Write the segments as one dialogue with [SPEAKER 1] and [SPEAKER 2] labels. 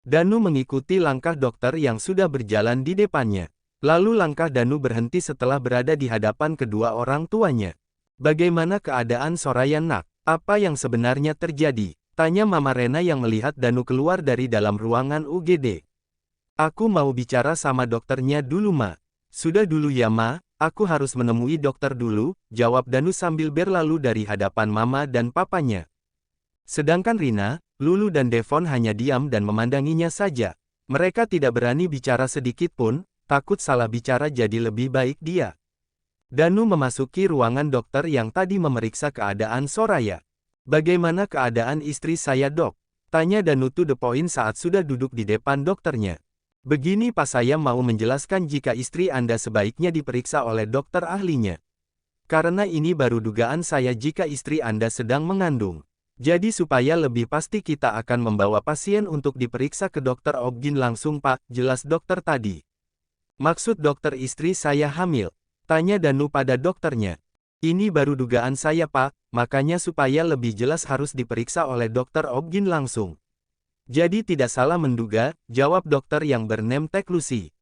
[SPEAKER 1] Danu mengikuti langkah dokter yang sudah berjalan di depannya. Lalu langkah Danu berhenti setelah berada di hadapan kedua orang tuanya. Bagaimana keadaan Soraya nak? Apa yang sebenarnya terjadi? Tanya Mama Rena yang melihat Danu keluar dari dalam ruangan UGD. Aku mau bicara sama dokternya dulu Ma. Sudah dulu ya Ma, aku harus menemui dokter dulu, jawab Danu sambil berlalu dari hadapan Mama dan Papanya. Sedangkan Rina, Lulu dan Devon hanya diam dan memandanginya saja. Mereka tidak berani bicara sedikit pun, takut salah bicara jadi lebih baik dia. Danu memasuki ruangan dokter yang tadi memeriksa keadaan Soraya. Bagaimana keadaan istri saya dok? Tanya Danu to the point saat sudah duduk di depan dokternya. Begini Pak, saya mau menjelaskan jika istri Anda sebaiknya diperiksa oleh dokter ahlinya. Karena ini baru dugaan saya jika istri Anda sedang mengandung. Jadi supaya lebih pasti kita akan membawa pasien untuk diperiksa ke dokter Obgyn langsung Pak, jelas dokter tadi. Maksud dokter istri saya hamil? Tanya Danu pada dokternya. Ini baru dugaan saya Pak, makanya supaya lebih jelas harus diperiksa oleh dokter Obgyn langsung. Jadi tidak salah menduga, jawab dokter yang bername Tek Lucy.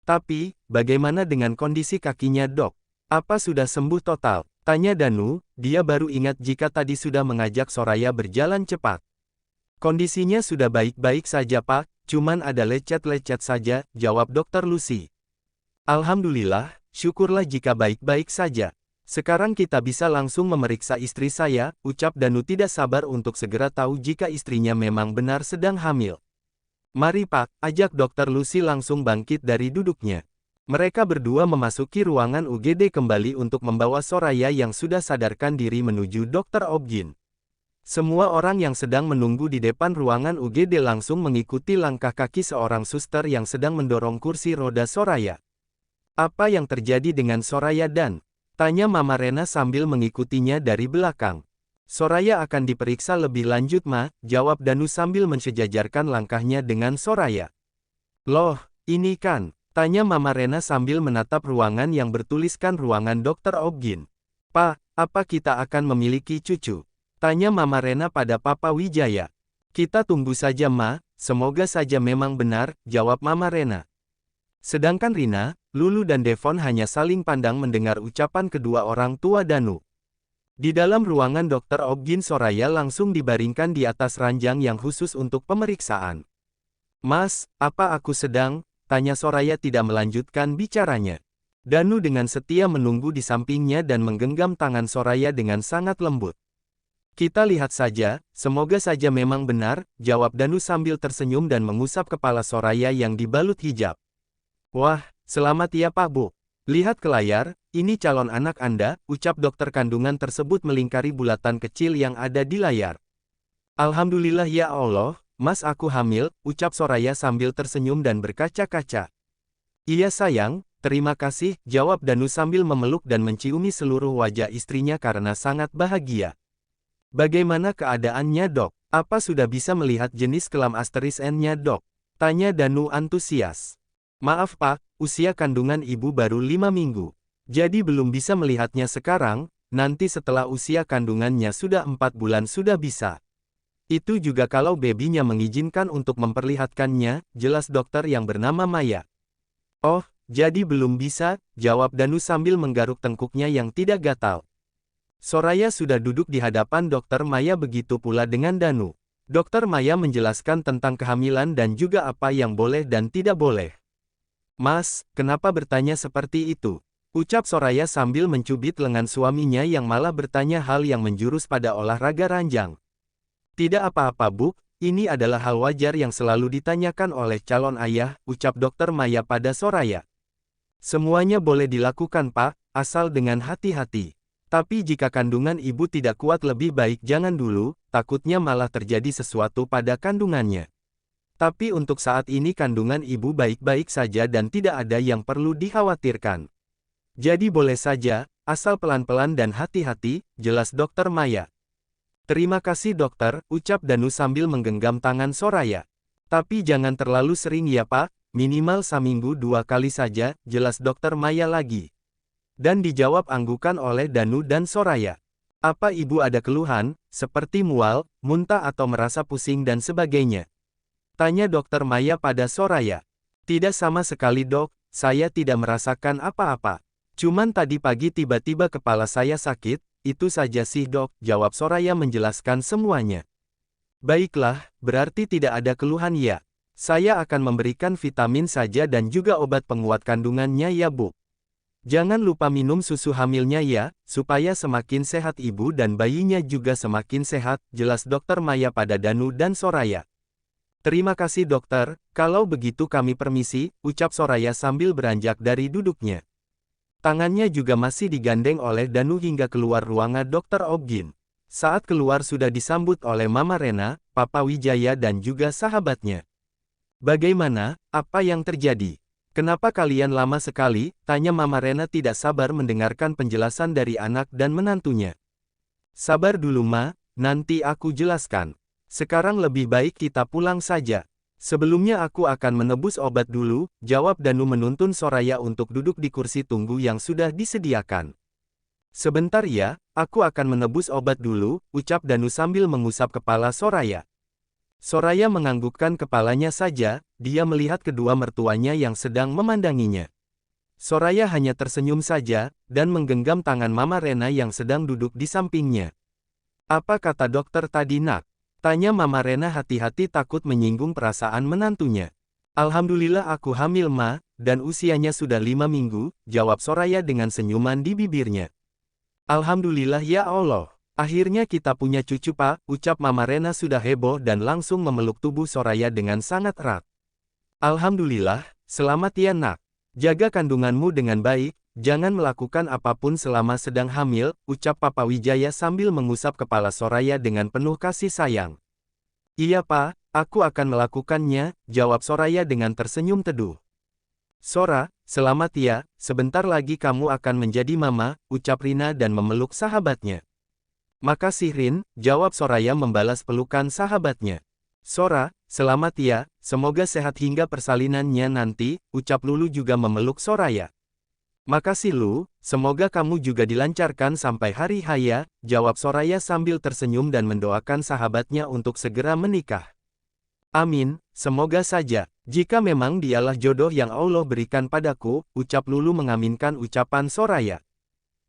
[SPEAKER 1] Tapi, bagaimana dengan kondisi kakinya dok? Apa sudah sembuh total? Tanya Danu, dia baru ingat jika tadi sudah mengajak Soraya berjalan cepat. Kondisinya sudah baik-baik saja Pak, cuman ada lecet-lecet saja, jawab dokter Lucy. Alhamdulillah, syukurlah jika baik-baik saja. Sekarang kita bisa langsung memeriksa istri saya, ucap Danu tidak sabar untuk segera tahu jika istrinya memang benar sedang hamil. Mari Pak, ajak dokter Lucy langsung bangkit dari duduknya. Mereka berdua memasuki ruangan UGD kembali untuk membawa Soraya yang sudah sadarkan diri menuju dokter Obgyn. Semua orang yang sedang menunggu di depan ruangan UGD langsung mengikuti langkah kaki seorang suster yang sedang mendorong kursi roda Soraya. Apa yang terjadi dengan Soraya dan? Tanya Mama Rena sambil mengikutinya dari belakang. Soraya akan diperiksa lebih lanjut Ma, jawab Danu sambil mensejajarkan langkahnya dengan Soraya. Loh, ini kan? Tanya Mama Rena sambil menatap ruangan yang bertuliskan ruangan dokter Obgyn. Pak, apa kita akan memiliki cucu? Tanya Mama Rena pada Papa Wijaya. Kita tunggu saja Ma, semoga saja memang benar, jawab Mama Rena. Sedangkan Rina, Lulu dan Devon hanya saling pandang mendengar ucapan kedua orang tua Danu. Di dalam ruangan dokter Obgyn Soraya langsung dibaringkan di atas ranjang yang khusus untuk pemeriksaan. Mas, apa aku sedang? Tanya Soraya tidak melanjutkan bicaranya. Danu dengan setia menunggu di sampingnya dan menggenggam tangan Soraya dengan sangat lembut. Kita lihat saja, semoga saja memang benar, jawab Danu sambil tersenyum dan mengusap kepala Soraya yang dibalut hijab. Wah, selamat ya Pak Bu. Lihat ke layar, ini calon anak Anda, ucap dokter kandungan tersebut melingkari bulatan kecil yang ada di layar. Alhamdulillah ya Allah. Mas aku hamil, ucap Soraya sambil tersenyum dan berkaca-kaca. Iya sayang, terima kasih, jawab Danu sambil memeluk dan menciumi seluruh wajah istrinya karena sangat bahagia. Bagaimana keadaannya dok? Apa sudah bisa melihat jenis kelam asteris N-nya dok? Tanya Danu antusias. Maaf Pak, usia kandungan ibu baru 5 minggu. Jadi belum bisa melihatnya sekarang, nanti setelah usia kandungannya sudah 4 bulan sudah bisa. Itu juga kalau babynya mengizinkan untuk memperlihatkannya, jelas dokter yang bernama Maya. Oh, jadi belum bisa, jawab Danu sambil menggaruk tengkuknya yang tidak gatal. Soraya sudah duduk di hadapan dokter Maya begitu pula dengan Danu. Dokter Maya menjelaskan tentang kehamilan dan juga apa yang boleh dan tidak boleh. Mas, kenapa bertanya seperti itu? Ucap Soraya sambil mencubit lengan suaminya yang malah bertanya hal yang menjurus pada olahraga ranjang. Tidak apa-apa Bu, ini adalah hal wajar yang selalu ditanyakan oleh calon ayah, ucap dokter Maya pada Soraya. Semuanya boleh dilakukan Pak, asal dengan hati-hati. Tapi jika kandungan ibu tidak kuat lebih baik jangan dulu, takutnya malah terjadi sesuatu pada kandungannya. Tapi untuk saat ini kandungan ibu baik-baik saja dan tidak ada yang perlu dikhawatirkan. Jadi boleh saja, asal pelan-pelan dan hati-hati, jelas dokter Maya. Terima kasih dokter, ucap Danu sambil menggenggam tangan Soraya. Tapi jangan terlalu sering ya Pak, minimal seminggu 2 kali saja, jelas dokter Maya lagi. Dan dijawab anggukan oleh Danu dan Soraya. Apa ibu ada keluhan, seperti mual, muntah atau merasa pusing dan sebagainya? Tanya Dokter Maya pada Soraya. Tidak sama sekali dok, saya tidak merasakan apa-apa. Cuman tadi pagi tiba-tiba kepala saya sakit, itu saja sih dok, jawab Soraya menjelaskan semuanya. Baiklah, berarti tidak ada keluhan ya. Saya akan memberikan vitamin saja dan juga obat penguat kandungannya ya bu. Jangan lupa minum susu hamilnya ya, supaya semakin sehat ibu dan bayinya juga semakin sehat, jelas Dokter Maya pada Danu dan Soraya. Terima kasih dokter, kalau begitu kami permisi, ucap Soraya sambil beranjak dari duduknya. Tangannya juga masih digandeng oleh Danu hingga keluar ruangan Dokter Obgyn. Saat keluar sudah disambut oleh Mama Rena, Papa Wijaya dan juga sahabatnya. Bagaimana, apa yang terjadi? Kenapa kalian lama sekali? Tanya Mama Rena tidak sabar mendengarkan penjelasan dari anak dan menantunya. Sabar dulu Ma, nanti aku jelaskan. Sekarang lebih baik kita pulang saja. Sebelumnya aku akan menebus obat dulu, jawab Danu menuntun Soraya untuk duduk di kursi tunggu yang sudah disediakan. Sebentar ya, aku akan menebus obat dulu, ucap Danu sambil mengusap kepala Soraya. Soraya menganggukkan kepalanya saja, dia melihat kedua mertuanya yang sedang memandanginya. Soraya hanya tersenyum saja, dan menggenggam tangan Mama Rena yang sedang duduk di sampingnya. Apa kata dokter tadi nak? Tanya Mama Rena hati-hati takut menyinggung perasaan menantunya. Alhamdulillah aku hamil Ma, dan usianya sudah 5 minggu, jawab Soraya dengan senyuman di bibirnya. Alhamdulillah ya Allah, akhirnya kita punya cucu Pak, ucap Mama Rena sudah heboh dan langsung memeluk tubuh Soraya dengan sangat erat. Alhamdulillah, selamat ya nak. Jaga kandunganmu dengan baik, jangan melakukan apapun selama sedang hamil, ucap Papa Wijaya sambil mengusap kepala Soraya dengan penuh kasih sayang. Iya Pak, aku akan melakukannya, jawab Soraya dengan tersenyum teduh. Sora, selamat ya, sebentar lagi kamu akan menjadi mama, ucap Rina dan memeluk sahabatnya. Makasih Rin, jawab Soraya membalas pelukan sahabatnya. Sora, selamat ya, semoga sehat hingga persalinannya nanti, ucap Lulu juga memeluk Soraya. Makasih Lu, semoga kamu juga dilancarkan sampai hari haya, jawab Soraya sambil tersenyum dan mendoakan sahabatnya untuk segera menikah. Amin, semoga saja, jika memang dialah jodoh yang Allah berikan padaku, ucap Lulu mengaminkan ucapan Soraya.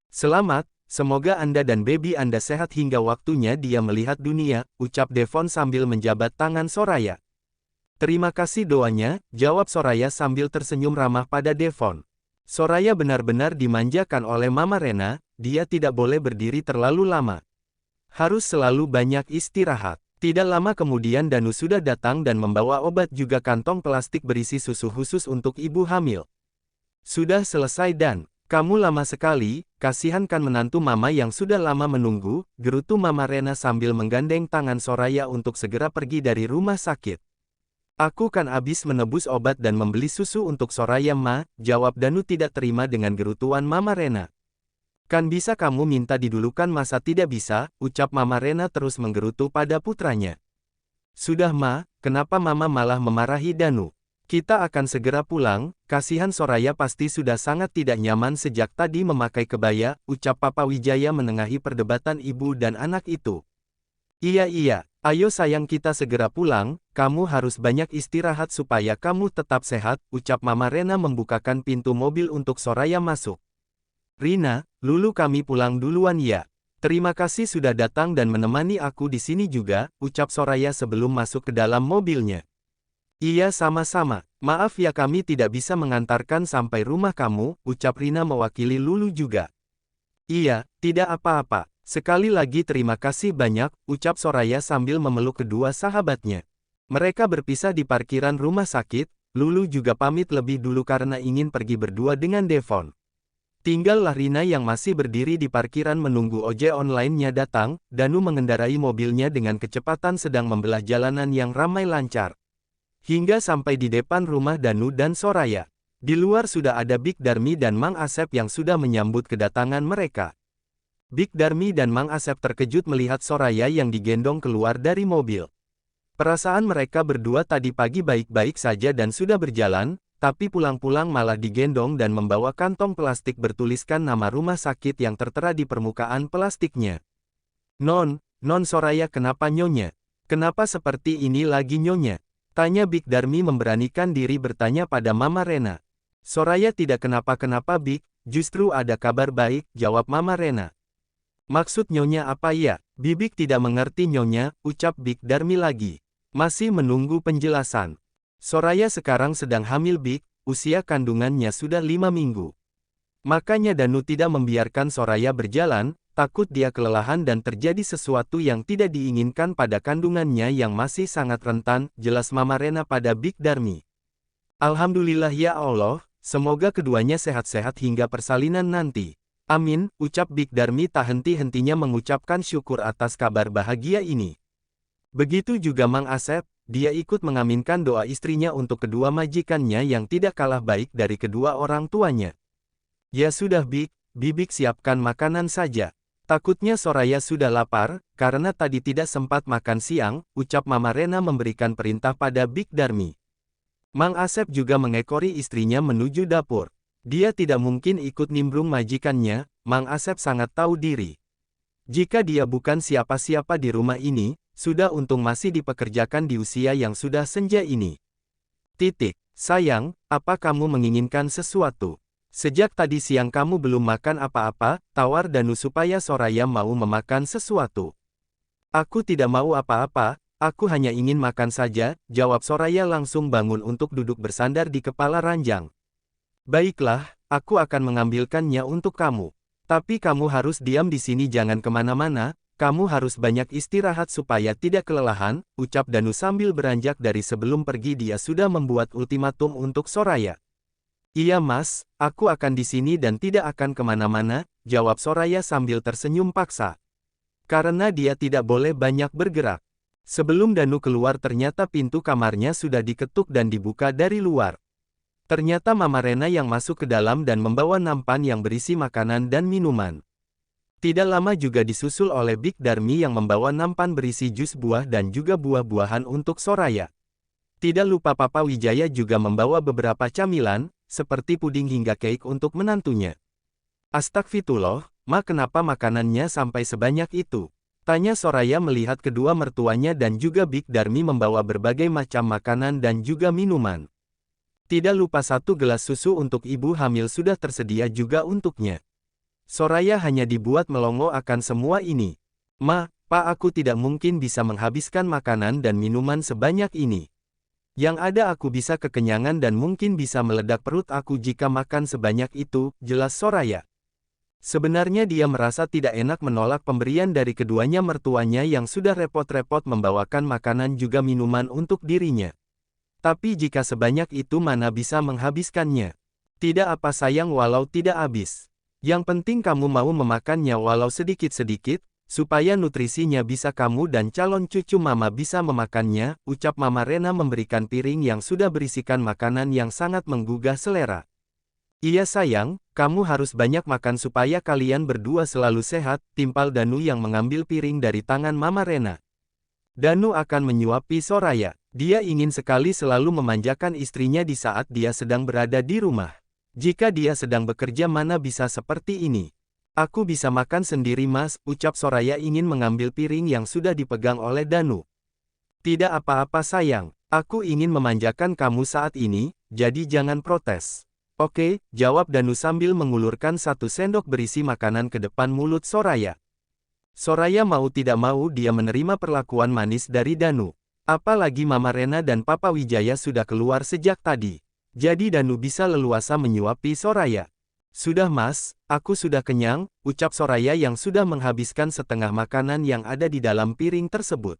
[SPEAKER 1] Selamat, semoga Anda dan baby Anda sehat hingga waktunya dia melihat dunia, ucap Devon sambil menjabat tangan Soraya. Terima kasih doanya, jawab Soraya sambil tersenyum ramah pada Devon. Soraya benar-benar dimanjakan oleh Mama Rena, dia tidak boleh berdiri terlalu lama. Harus selalu banyak istirahat. Tidak lama kemudian Danu sudah datang dan membawa obat juga kantong plastik berisi susu khusus untuk ibu hamil. Sudah selesai Dan, kamu lama sekali, kasihan kan menantu Mama yang sudah lama menunggu, gerutu Mama Rena sambil menggandeng tangan Soraya untuk segera pergi dari rumah sakit. Aku kan habis menebus obat dan membeli susu untuk Soraya Ma, jawab Danu tidak terima dengan gerutuan Mama Rena. Kan bisa kamu minta didulukan masa tidak bisa, ucap Mama Rena terus menggerutu pada putranya. Sudah Ma, kenapa Mama malah memarahi Danu? Kita akan segera pulang, kasihan Soraya pasti sudah sangat tidak nyaman sejak tadi memakai kebaya, ucap Papa Wijaya menengahi perdebatan ibu dan anak itu. Iya, ayo sayang kita segera pulang, kamu harus banyak istirahat supaya kamu tetap sehat, ucap Mama Rena membukakan pintu mobil untuk Soraya masuk. Rina, Lulu kami pulang duluan ya. Terima kasih sudah datang dan menemani aku di sini juga, ucap Soraya sebelum masuk ke dalam mobilnya. Iya sama-sama, maaf ya kami tidak bisa mengantarkan sampai rumah kamu, ucap Rina mewakili Lulu juga. Iya, tidak apa-apa. Sekali lagi terima kasih banyak, ucap Soraya sambil memeluk kedua sahabatnya. Mereka berpisah di parkiran rumah sakit, Lulu juga pamit lebih dulu karena ingin pergi berdua dengan Devon. Tinggallah Rina yang masih berdiri di parkiran menunggu ojek online-nya datang, Danu mengendarai mobilnya dengan kecepatan sedang membelah jalanan yang ramai lancar. Hingga sampai di depan rumah Danu dan Soraya. Di luar sudah ada Big Darmi dan Mang Asep yang sudah menyambut kedatangan mereka. Big Darmi dan Mang Asep terkejut melihat Soraya yang digendong keluar dari mobil. Perasaan mereka berdua tadi pagi baik-baik saja dan sudah berjalan, tapi pulang-pulang malah digendong dan membawa kantong plastik bertuliskan nama rumah sakit yang tertera di permukaan plastiknya. Non Soraya kenapa nyonya? Kenapa seperti ini lagi nyonya? Tanya Big Darmi memberanikan diri bertanya pada Mama Rena. Soraya tidak kenapa-kenapa Big, justru ada kabar baik, jawab Mama Rena. Maksud Nyonya apa ya? Bibik tidak mengerti Nyonya, ucap Big Darmi lagi. Masih menunggu penjelasan. Soraya sekarang sedang hamil Big, usia kandungannya sudah 5 minggu. Makanya Danu tidak membiarkan Soraya berjalan, takut dia kelelahan dan terjadi sesuatu yang tidak diinginkan pada kandungannya yang masih sangat rentan, jelas Mama Rena pada Big Darmi. Alhamdulillah ya Allah, semoga keduanya sehat-sehat hingga persalinan nanti. Amin, ucap Big Darmi tak henti-hentinya mengucapkan syukur atas kabar bahagia ini. Begitu juga Mang Asep, dia ikut mengaminkan doa istrinya untuk kedua majikannya yang tidak kalah baik dari kedua orang tuanya. Ya sudah Big, Bibik siapkan makanan saja. Takutnya Soraya sudah lapar, karena tadi tidak sempat makan siang, ucap Mama Rena memberikan perintah pada Big Darmi. Mang Asep juga mengekori istrinya menuju dapur. Dia tidak mungkin ikut nimbrung majikannya, Mang Asep sangat tahu diri. Jika dia bukan siapa-siapa di rumah ini, sudah untung masih dipekerjakan di usia yang sudah senja ini. Sayang, apa kamu menginginkan sesuatu? Sejak tadi siang kamu belum makan apa-apa, tawar Danu supaya Soraya mau memakan sesuatu. Aku tidak mau apa-apa, aku hanya ingin makan saja, jawab Soraya langsung bangun untuk duduk bersandar di kepala ranjang. Baiklah, aku akan mengambilkannya untuk kamu. Tapi kamu harus diam di sini jangan kemana-mana, kamu harus banyak istirahat supaya tidak kelelahan, ucap Danu sambil beranjak dari sebelum pergi dia sudah membuat ultimatum untuk Soraya. Iya mas, aku akan di sini dan tidak akan kemana-mana, jawab Soraya sambil tersenyum paksa. Karena dia tidak boleh banyak bergerak. Sebelum Danu keluar ternyata pintu kamarnya sudah diketuk dan dibuka dari luar. Ternyata Mama Rena yang masuk ke dalam dan membawa nampan yang berisi makanan dan minuman. Tidak lama juga disusul oleh Big Darmi yang membawa nampan berisi jus buah dan juga buah-buahan untuk Soraya. Tidak lupa Papa Wijaya juga membawa beberapa camilan, seperti puding hingga cake untuk menantunya. Astagfirullah, Ma kenapa makanannya sampai sebanyak itu? Tanya Soraya melihat kedua mertuanya dan juga Big Darmi membawa berbagai macam makanan dan juga minuman. Tidak lupa 1 gelas susu untuk ibu hamil sudah tersedia juga untuknya. Soraya hanya dibuat melongo akan semua ini. Ma, Pa aku tidak mungkin bisa menghabiskan makanan dan minuman sebanyak ini. Yang ada aku bisa kekenyangan dan mungkin bisa meledak perut aku jika makan sebanyak itu, jelas Soraya. Sebenarnya dia merasa tidak enak menolak pemberian dari keduanya mertuanya yang sudah repot-repot membawakan makanan juga minuman untuk dirinya. Tapi jika sebanyak itu mana bisa menghabiskannya? Tidak apa sayang walau tidak habis. Yang penting kamu mau memakannya walau sedikit-sedikit, supaya nutrisinya bisa kamu dan calon cucu mama bisa memakannya, ucap Mama Rena memberikan piring yang sudah berisikan makanan yang sangat menggugah selera. Iya sayang, kamu harus banyak makan supaya kalian berdua selalu sehat, timpal Danu yang mengambil piring dari tangan Mama Rena. Danu akan menyuapi Soraya. Dia ingin sekali selalu memanjakan istrinya di saat dia sedang berada di rumah. Jika dia sedang bekerja mana bisa seperti ini. Aku bisa makan sendiri mas, ucap Soraya ingin mengambil piring yang sudah dipegang oleh Danu. Tidak apa-apa sayang, aku ingin memanjakan kamu saat ini, jadi jangan protes. Oke, jawab Danu sambil mengulurkan 1 sendok berisi makanan ke depan mulut Soraya. Soraya mau tidak mau dia menerima perlakuan manis dari Danu. Apalagi Mama Rena dan Papa Wijaya sudah keluar sejak tadi. Jadi Danu bisa leluasa menyuapi Soraya. Sudah mas, aku sudah kenyang, ucap Soraya yang sudah menghabiskan setengah makanan yang ada di dalam piring tersebut.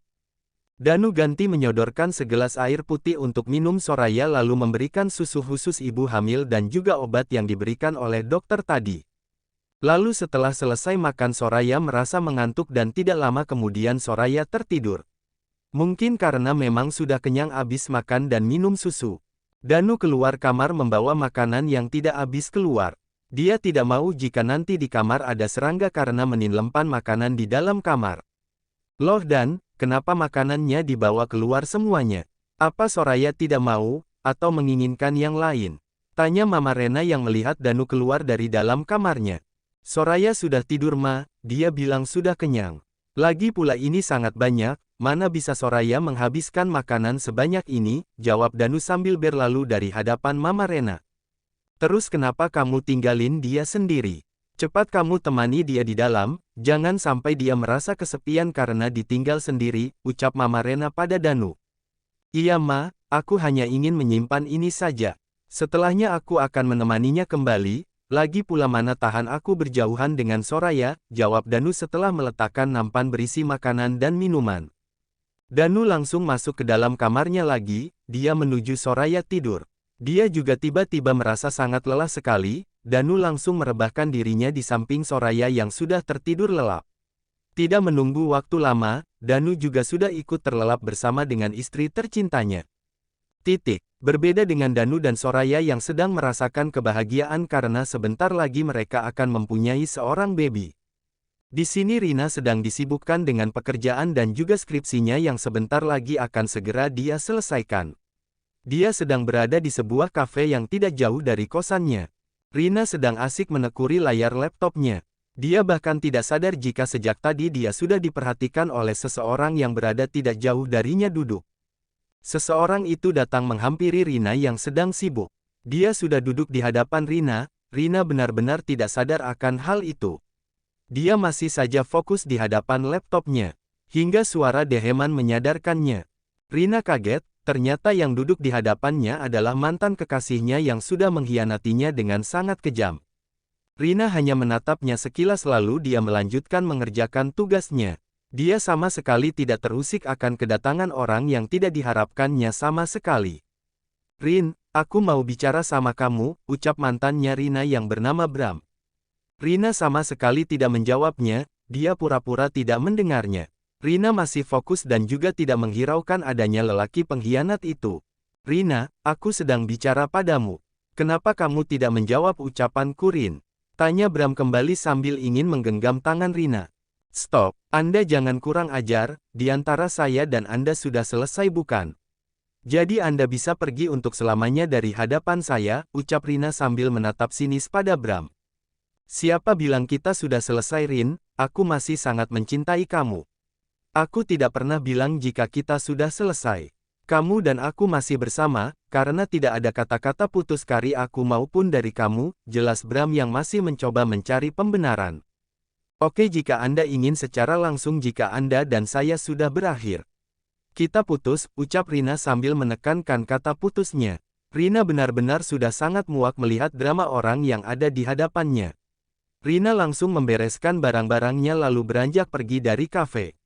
[SPEAKER 1] Danu ganti menyodorkan segelas air putih untuk minum Soraya lalu memberikan susu khusus ibu hamil dan juga obat yang diberikan oleh dokter tadi. Lalu setelah selesai makan Soraya merasa mengantuk dan tidak lama kemudian Soraya tertidur. Mungkin karena memang sudah kenyang habis makan dan minum susu. Danu keluar kamar membawa makanan yang tidak habis keluar. Dia tidak mau jika nanti di kamar ada serangga karena meninlempan makanan di dalam kamar. Loh Dan, kenapa makanannya dibawa keluar semuanya? Apa Soraya tidak mau, atau menginginkan yang lain? Tanya Mama Rena yang melihat Danu keluar dari dalam kamarnya. Soraya sudah tidur Ma, dia bilang sudah kenyang. Lagi pula ini sangat banyak, mana bisa Soraya menghabiskan makanan sebanyak ini, jawab Danu sambil berlalu dari hadapan Mama Rena. Terus kenapa kamu tinggalin dia sendiri? Cepat kamu temani dia di dalam, jangan sampai dia merasa kesepian karena ditinggal sendiri, ucap Mama Rena pada Danu. Iya Ma, aku hanya ingin menyimpan ini saja. Setelahnya aku akan menemaninya kembali, lagi pula mana tahan aku berjauhan dengan Soraya, jawab Danu setelah meletakkan nampan berisi makanan dan minuman. Danu langsung masuk ke dalam kamarnya lagi, dia menuju Soraya tidur. Dia juga tiba-tiba merasa sangat lelah sekali, Danu langsung merebahkan dirinya di samping Soraya yang sudah tertidur lelap. Tidak menunggu waktu lama, Danu juga sudah ikut terlelap bersama dengan istri tercintanya. Berbeda dengan Danu dan Soraya yang sedang merasakan kebahagiaan karena sebentar lagi mereka akan mempunyai seorang baby. Di sini Rina sedang disibukkan dengan pekerjaan dan juga skripsinya yang sebentar lagi akan segera dia selesaikan. Dia sedang berada di sebuah kafe yang tidak jauh dari kosannya. Rina sedang asik menekuni layar laptopnya. Dia bahkan tidak sadar jika sejak tadi dia sudah diperhatikan oleh seseorang yang berada tidak jauh darinya duduk. Seseorang itu datang menghampiri Rina yang sedang sibuk. Dia sudah duduk di hadapan Rina, Rina benar-benar tidak sadar akan hal itu. Dia masih saja fokus di hadapan laptopnya. Hingga suara Deheman menyadarkannya. Rina kaget, ternyata yang duduk di hadapannya adalah mantan kekasihnya yang sudah mengkhianatinya dengan sangat kejam. Rina hanya menatapnya sekilas lalu dia melanjutkan mengerjakan tugasnya. Dia sama sekali tidak terusik akan kedatangan orang yang tidak diharapkannya sama sekali. Rin, aku mau bicara sama kamu, ucap mantannya Rina yang bernama Bram. Rina sama sekali tidak menjawabnya, dia pura-pura tidak mendengarnya. Rina masih fokus dan juga tidak menghiraukan adanya lelaki pengkhianat itu. Rina, aku sedang bicara padamu. Kenapa kamu tidak menjawab ucapanku Rin? Tanya Bram kembali sambil ingin menggenggam tangan Rina. Stop, Anda jangan kurang ajar, di antara saya dan Anda sudah selesai bukan? Jadi Anda bisa pergi untuk selamanya dari hadapan saya, ucap Rina sambil menatap sinis pada Bram. Siapa bilang kita sudah selesai Rin, aku masih sangat mencintai kamu. Aku tidak pernah bilang jika kita sudah selesai. Kamu dan aku masih bersama, karena tidak ada kata-kata putus dari aku maupun dari kamu, jelas Bram yang masih mencoba mencari pembenaran. Oke jika Anda ingin secara langsung jika Anda dan saya sudah berakhir. Kita putus, ucap Rina sambil menekankan kata putusnya. Rina benar-benar sudah sangat muak melihat drama orang yang ada di hadapannya. Rina langsung membereskan barang-barangnya lalu beranjak pergi dari kafe.